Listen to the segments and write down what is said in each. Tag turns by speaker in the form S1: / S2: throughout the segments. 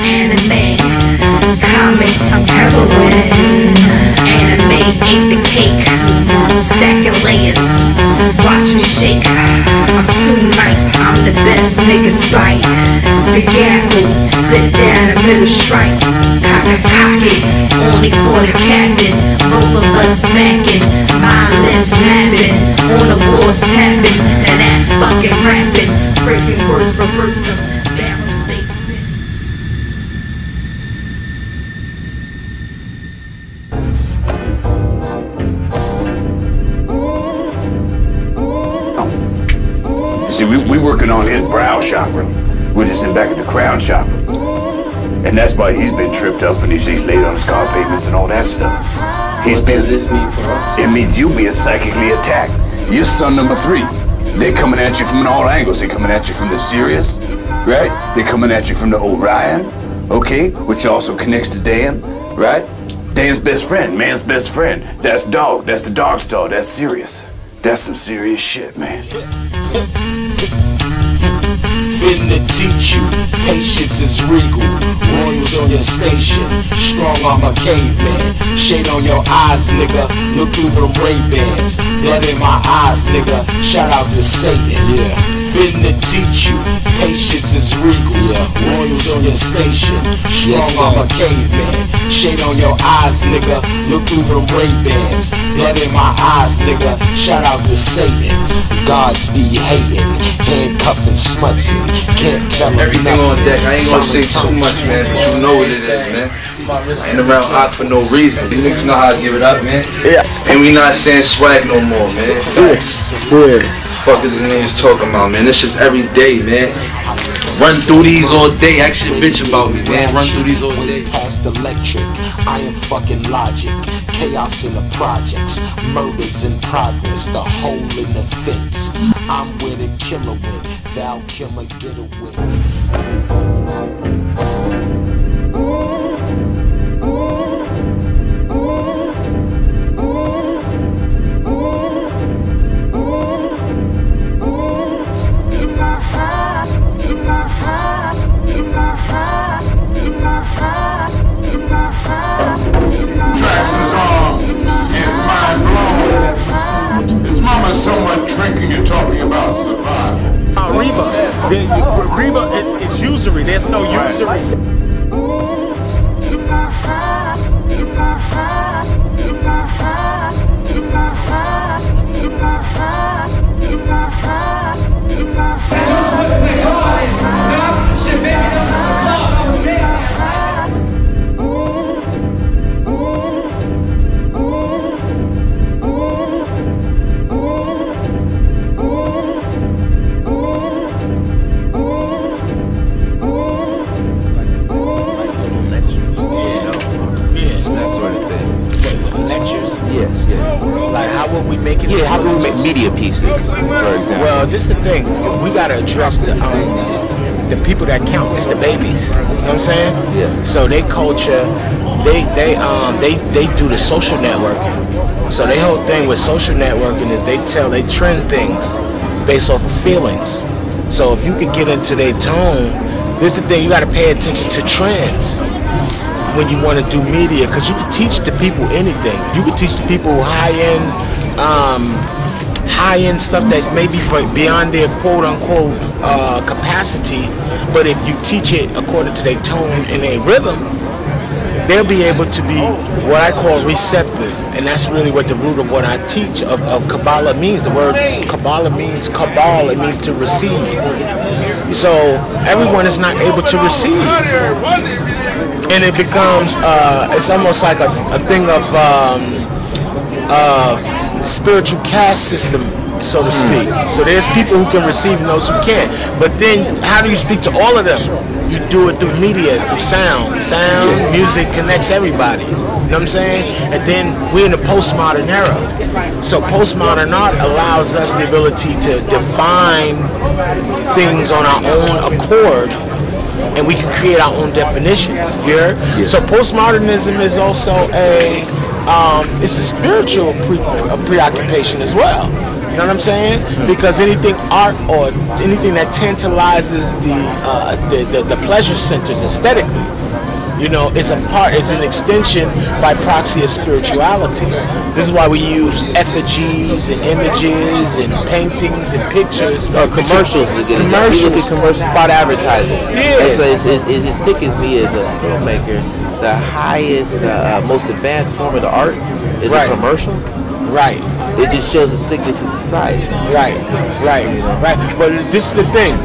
S1: Anime, comic, I'm heroin. Anime ain't the cake, stacking layers. Watch me shake. I'm too nice, I'm the best. Niggas bite. The gavel, split down the middle stripes. Cock it, only for the captain. Both of us macking, mindless snapping. On the walls tapping, and that's fucking rapping. Breaking words, reverse them. Barrel stay sick.
S2: See, we working on his brow chakra. We're just in back of the crown chakra. And that's why he's been tripped up and he's laid on his car pavements and all that stuff. He's been.
S3: What does this mean for us?
S2: It means you being psychically attacked. You're son number 3. They're coming at you from all angles. They're coming at you from the Sirius, right? They're coming at you from the Orion, okay? Which also connects to Dan, right? Dan's best friend, man's best friend. That's Dog. That's the Dog Star. That's Sirius. That's some serious shit, man.
S4: Finna teach you, patience is regal. Royals on your station, strong arm a caveman. Shade on your eyes, nigga, look through them Ray-Bans. Blood in my eyes, nigga, shout out to Satan, yeah. Finna teach you, patience is regal. Yeah. Royals on your station, strong arm a caveman. Shade on your eyes, nigga, look through them Ray-Bans. Blood in my eyes, nigga, shout out to Satan. Gods be hating, handcuffing, smutsing. Can't tell them
S3: Everything
S4: nothing.
S3: on deck. I ain't gonna say too much, man, but you know what it is, man. I ain't around hot for no reason. These niggas know how to give it up, man.
S5: Yeah.
S3: And we not saying swag no more, man. Facts.
S5: Yeah.
S3: Fuck is the niggas talking about, man? This shit's every day, man. Run through these all day. Ask your bitch about me, man. Run through these all day.
S4: Past electric, I am fucking logic. Chaos in the projects, murders in progress, the hole in the fence. I'm where the killer went, thou killer get away.
S6: Someone drinking and talking about survival.
S5: Reba is usury. There's no usury.
S7: Yeah, how do we make media pieces, for example?
S5: Well, this is the thing. We gotta address the people that count. It's the babies. You know what I'm saying?
S7: Yeah.
S5: So they culture, they do the social networking. So their whole thing with social networking is they trend things based off of feelings. So if you could get into their tone, this is the thing. You gotta pay attention to trends when you want to do media, because you can teach the people anything. You can teach the people high-end stuff that may be beyond their quote-unquote capacity, but if you teach it according to their tone and their rhythm, they'll be able to be what I call receptive, and that's really what the root of what I teach of Kabbalah means. The word Kabbalah means Kabbalah, it means to receive. So everyone is not able to receive. And it becomes, it's almost like a thing of spiritual caste system, so to speak. So there's people who can receive and those who can't. But then, how do you speak to all of them? You do it through media, through sound. Sound, music connects everybody. You know what I'm saying? And then we're in the postmodern era. So postmodern art allows us the ability to define things on our own accord, and we can create our own definitions. You hear? Yeah. So postmodernism is also it's a spiritual preoccupation as well. You know what I'm saying? Because anything art or anything that tantalizes the pleasure centers aesthetically, you know, it's an extension by proxy of spirituality. This is why we use effigies and images and paintings and pictures.
S7: Commercials.
S5: Commercials.
S7: You look at commercials about advertising.
S5: Yeah.
S7: It sickens me as a filmmaker. The highest, most advanced form of the art is a commercial.
S5: Right.
S7: It just shows the sickness of society.
S5: Right. But this is the thing.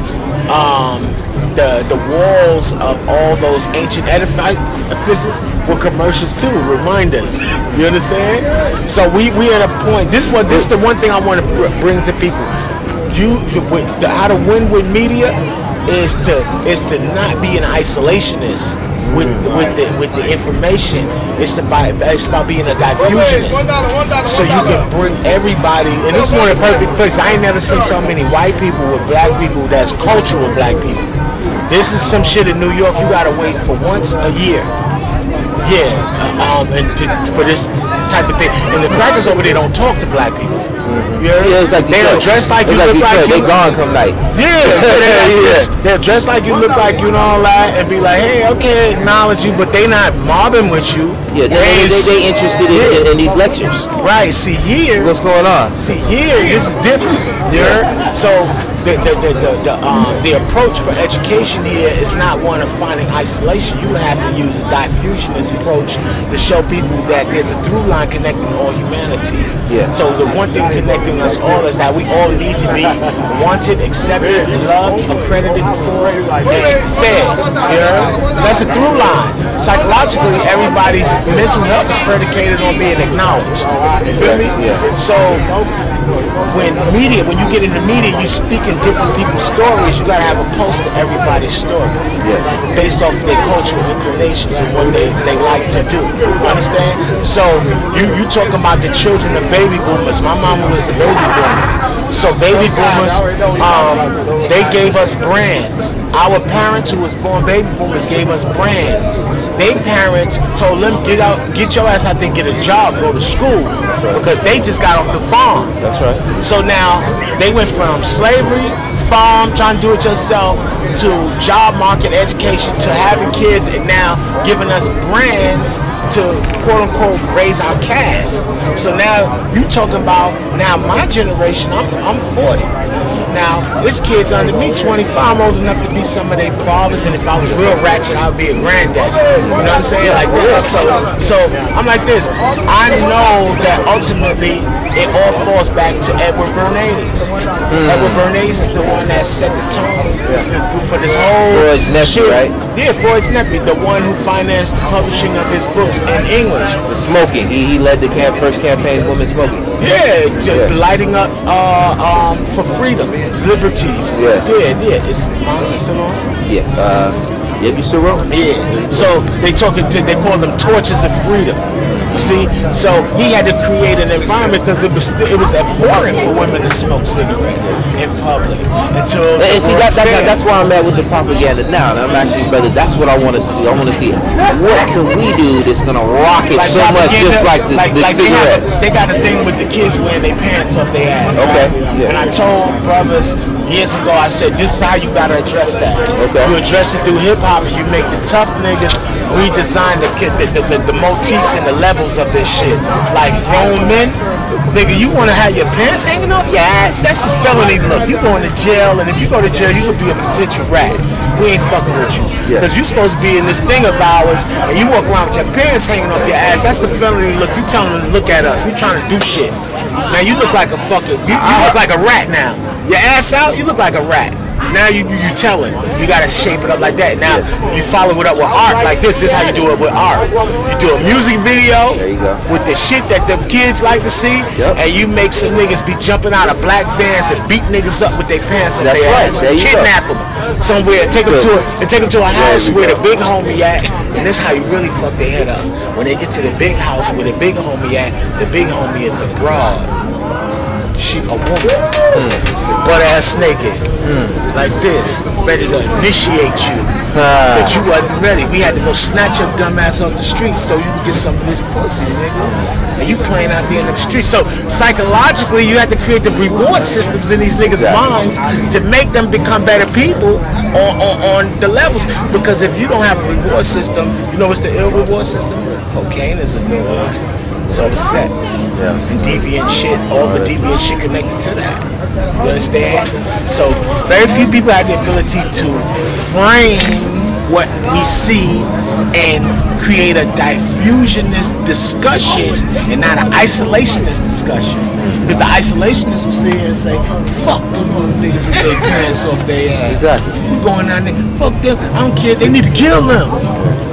S5: The walls of all those ancient edifices were commercials too. Remind us. You understand? So we at a point. This is the one thing I want to bring to people. How to win with media is to not be an isolationist with the information. It's about being a diffusionist. So you can bring everybody, and this is one of the perfect places. I ain't never seen so many white people with black people that's cultural black people. This is some shit in New York you gotta wait for once a year. For this type of thing. And the crackers over there don't talk to black people.
S7: It's like
S5: they don't dress like you look like you.
S7: They gone come night.
S5: They'll dress like you look like you and all that, and be like, hey, okay, acknowledge you, but they not mobbing with you.
S7: Yeah, they interested in these lectures.
S5: Right. See here,
S7: what's going on?
S5: See here, this is different. So the approach for education here is not one of finding isolation. You would have to use a diffusionist approach to show people that there's a through line connecting all humanity.
S7: Yeah.
S5: So the one thing connecting us all is that we all need to be wanted, accepted, loved, accredited for, and fed. So that's a through line. Psychologically, everybody's mental health is predicated on being acknowledged. You feel me?
S7: Yeah.
S5: So when you get into media, you speak in different people's stories. You gotta have a pulse to everybody's story, based off of their cultural inclinations and what they like to do. You understand? So you talk about the children of baby boomers. My mama was a baby boomer. So baby boomers, they gave us brands. Our parents who was born baby boomers gave us brands. Their parents told them, get your ass out there, get a job, go to school, because they just got off the farm.
S7: That's right.
S5: So now they went from slavery, farm, trying to do it yourself, to job market education, to having kids, and now giving us brands to quote unquote raise our caste. So now you talking about now my generation, I'm 40. Now, this kid's under me, 25. I'm old enough to be some of their fathers, and if I was real ratchet, I would be a granddad. You know what I'm saying? Like that. So I'm like this. I know that ultimately it all falls back to Edward Bernays. Edward Bernays is the one that set the tone for this whole
S7: Freud's nephew, right?
S5: Yeah, Freud's nephew, the one who financed the publishing of his books in English.
S7: The smoking. He led the first campaign of women smoking.
S5: Lighting up for freedom, liberties. Is mine's still on?
S7: You still rolling?
S5: Yeah. So they call them torches of freedom. You see, so he had to create an environment because it was abhorrent for women to smoke cigarettes in public until.
S7: And see, that's why I'm at with the propaganda now. And I'm actually, brother, that's what I want us to do. I want to see what can we do that's gonna rock it so much, just like the cigarette.
S5: They got a thing with the kids wearing their pants off their ass.
S7: Okay.
S5: Right?
S7: Yeah.
S5: And I told brothers years ago, I said, this is how you gotta address that.
S7: Okay.
S5: You address it through hip hop, and you make the tough niggas redesign the motifs and the levels of this shit. Like grown men, nigga, you wanna have your pants hanging off your ass? That's the felony look. You going to jail, and if you go to jail, you could be a potential rat. We ain't fucking with you. Because you supposed to be in this thing of ours, and you walk around with your pants hanging off your ass. That's the felony look. You telling them to look at us. We trying to do shit. Now you look like a fucking, you look like a rat now. Your ass out, you look like a rat. Now you telling. You gotta shape it up like that. Now you follow it up with art like this. This is how you do it with art. You do a music video with the shit that the kids like to see, and you make some niggas be jumping out of black vans and beat niggas up with their pants on their ass. Kidnap them somewhere, take them to a house where the big homie at, and this is how you really fuck their head up. When they get to the big house where the big homie at, the big homie is a broad. She a woman, butt ass naked, like this, ready to initiate you But you wasn't ready. We had to go snatch your dumb ass off the streets so you could get some of this pussy, nigga. And you playing out there in the streets. So psychologically, you had to create the reward systems in these niggas' minds to make them become better people on the levels. Because if you don't have a reward system, you know what's the ill reward system? Cocaine is a good one. So is sex and deviant shit, all the deviant shit connected to that. You understand? So very few people have the ability to frame what we see and create a diffusionist discussion and not an isolationist discussion. Because the isolationists will sit here and say, fuck them little niggas with their pants off their ass.
S7: Exactly.
S5: We going down there, fuck them, I don't care, they need to kill them.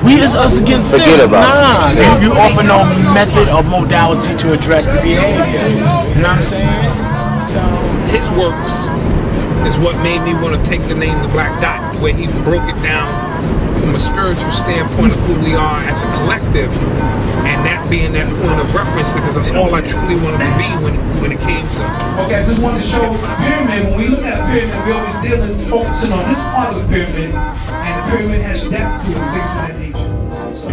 S5: We is us against them.
S7: Forget about it.
S5: Nah, you offer no method or modality to address the behavior. You know what I'm saying? So
S8: his works is what made me want to take the name The Black Dot, where he broke it down from a spiritual standpoint of who we are as a collective, and that being that point of reference, because that's all I truly wanted to be when it came to.
S9: Okay, I just wanted to show the pyramid. When we look at a pyramid, we always focusing on this part of the pyramid, and the pyramid has depth to it, things of that nature. So,